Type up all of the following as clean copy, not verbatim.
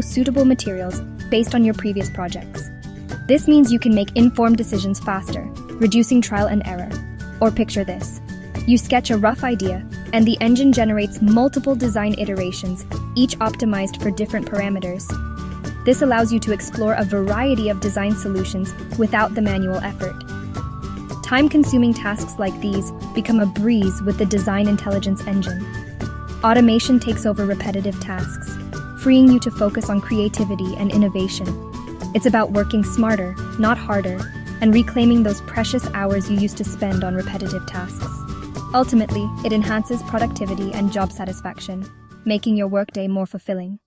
suitable materials based on your previous projects. This means you can make informed decisions faster, reducing trial and error. Or picture this. You sketch a rough idea, and the engine generates multiple design iterations, each optimized for different parameters. This allows you to explore a variety of design solutions without the manual effort. Time-consuming tasks like these become a breeze with the Design Intelligence Engine. Automation takes over repetitive tasks, freeing you to focus on creativity and innovation. It's about working smarter, not harder, and reclaiming those precious hours you used to spend on repetitive tasks. Ultimately, it enhances productivity and job satisfaction, making your workday more fulfilling.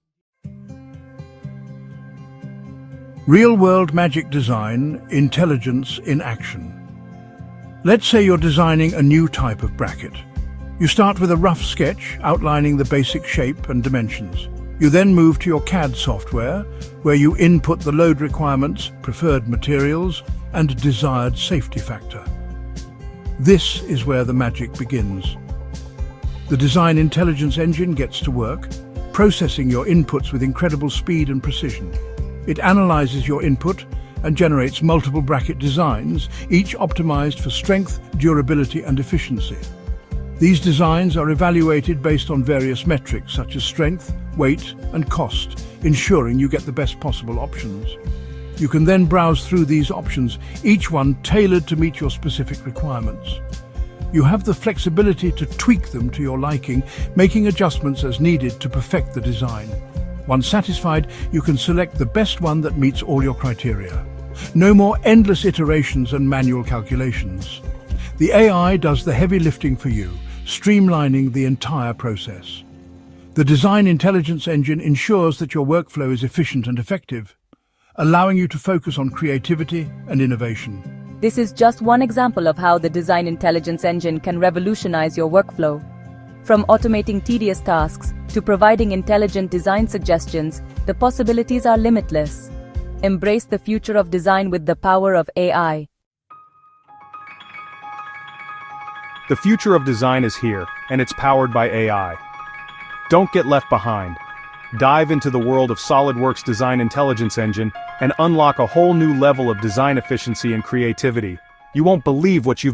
Real-world magic design, intelligence in action. Let's say you're designing a new type of bracket. You start with a rough sketch outlining the basic shape and dimensions. You then move to your CAD software, where you input the load requirements, preferred materials, and desired safety factor. This is where the magic begins. The Design Intelligence Engine gets to work, processing your inputs with incredible speed and precision. It analyzes your input and generates multiple bracket designs, each optimized for strength, durability, and efficiency. These designs are evaluated based on various metrics such as strength, weight, and cost, ensuring you get the best possible options. You can then browse through these options, each one tailored to meet your specific requirements. You have the flexibility to tweak them to your liking, making adjustments as needed to perfect the design. Once satisfied, you can select the best one that meets all your criteria. No more endless iterations and manual calculations. The AI does the heavy lifting for you, streamlining the entire process. The Design Intelligence Engine ensures that your workflow is efficient and effective, allowing you to focus on creativity and innovation. This is just one example of how the Design Intelligence Engine can revolutionize your workflow. From automating tedious tasks to providing intelligent design suggestions, the possibilities are limitless. Embrace the future of design with the power of AI. The future of design is here, and it's powered by AI. Don't get left behind. Dive into the world of SolidWorks Design Intelligence Engine and unlock a whole new level of design efficiency and creativity. You won't believe what you've